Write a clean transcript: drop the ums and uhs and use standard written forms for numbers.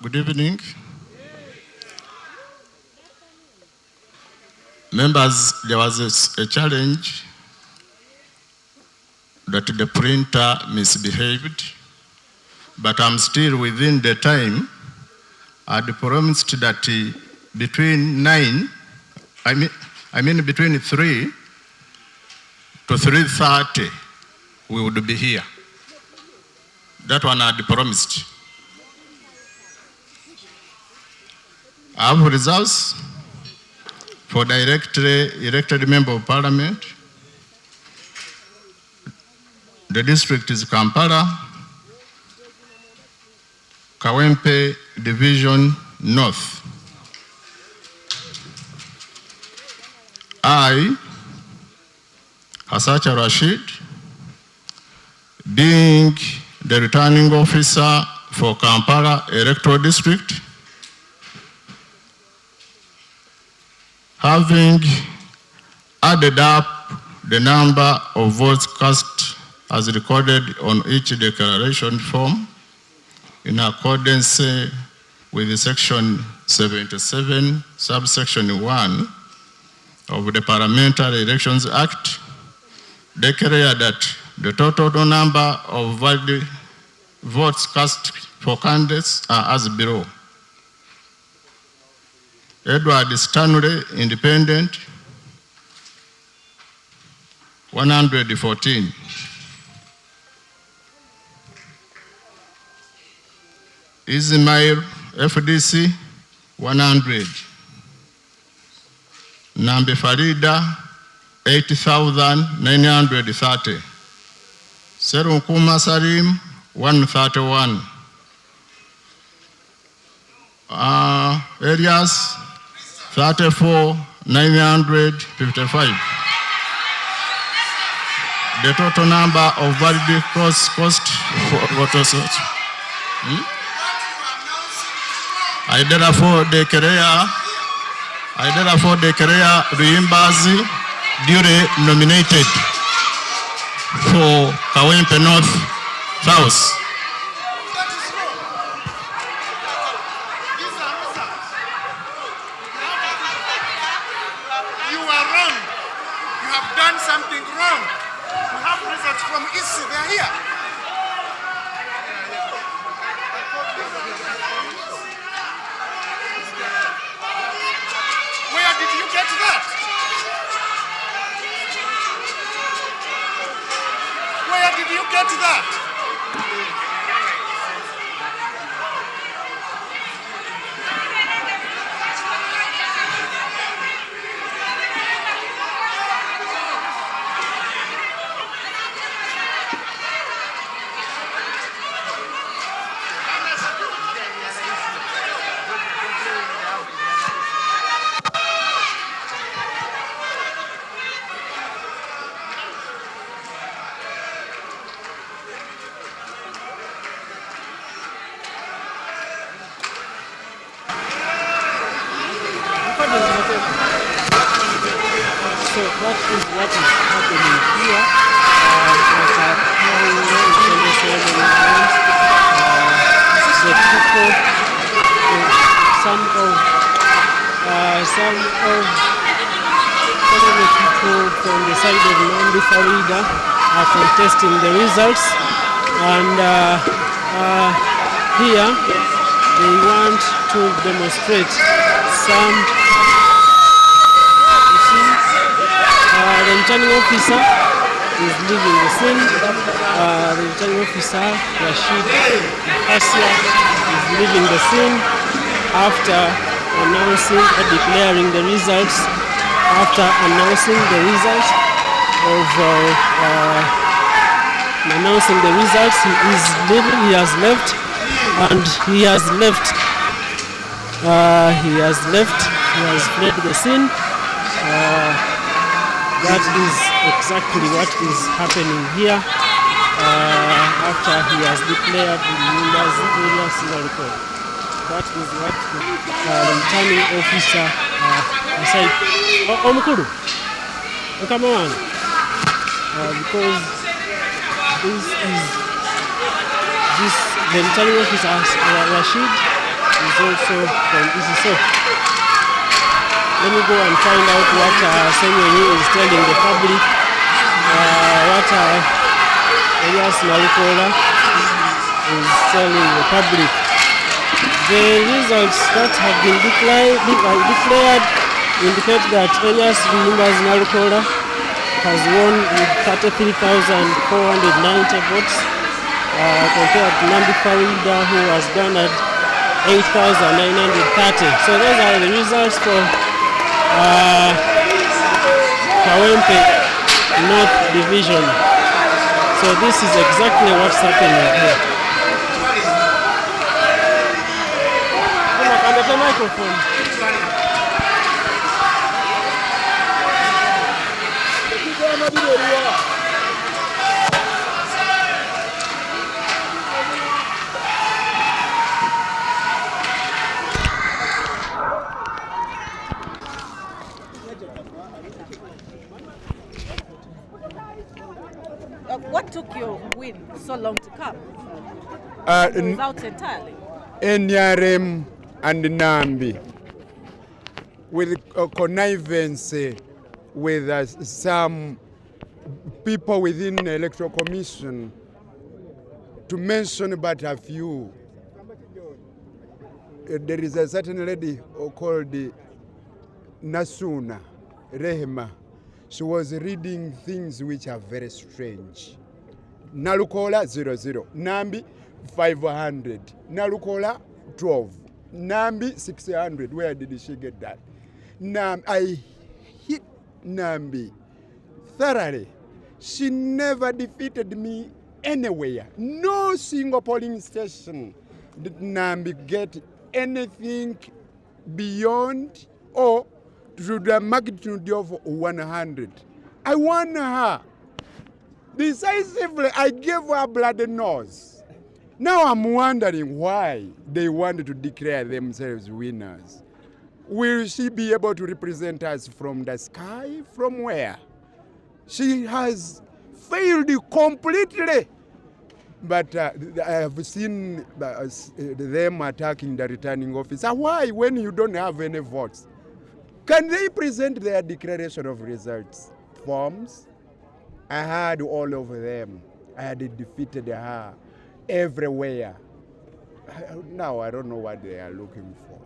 Good evening. Members, there was a challenge that the printer misbehaved, but I'm still within the time. I'd promised that between 3 to 3:30, we would be here. That one I'd promised. I have results for directly elected member of parliament. The district is Kampala, Kawempe Division North. I, Hasacha Rashid, being the returning officer for Kampala Electoral District, having added up the number of votes cast as recorded on each declaration form in accordance with section 77, subsection 1 of the Parliamentary Elections Act, declare that the total number of valid votes cast for candidates are as below. Edward Stanley, Independent, 114. Ismail, FDC, 100. Nambi Farida, 80,930. Serunkuma Salim, 131. Areas, 34,955. The total number of valid cost for voters. I therefore declare Ruimbazi duly nominated for Kawempe North South. Something wrong. We have results from East, they're here. Where did you get that? Where did you get that? So what is happening here? The people, some of the people from the side of Nambi Farida are contesting the results, and here they want to demonstrate some. The returning officer is leaving the scene. The returning officer, Rashid Asia, is leaving the scene after announcing or declaring the results. After announcing the results of he is leaving. He has left, and he has fled the scene. That is exactly what is happening here after he has declared the members area single record. That is what the returning officer said. Omukuru, come on, because The returning officer Rashid is also from ECSO. Let me go and find out what Azeemu is telling the public, what Elias Nalukoola is telling the public. The results that have been declared indicate that Elias Nalukoola has won with 33,490 votes compared to Nambi who has garnered 8,930. So those are the results for Kawempe North Division. So this is exactly what's happening here. The microphone. What took your win so long to come? Results entirely. NRN and Nambi, with connivance with some people within the Electoral Commission, to mention but a few. There is a certain lady called Nasuna Rehema. She was reading things which are very strange. Nalukoola 00, Nambi 500, Nalukoola 12, Nambi 600. Where did she get that? I hit Nambi thoroughly. She never defeated me anywhere. No single polling station did Nambi get anything beyond or to the magnitude of 100. I won her. Decisively, I gave her bloody nose. Now I'm wondering why they wanted to declare themselves winners. Will she be able to represent us from the sky? From where? She has failed completely. But I have seen them attacking the returning officer. Why, when you don't have any votes? Can they present their declaration of results forms? I had all of them. I had defeated her everywhere. Now I don't know what they are looking for.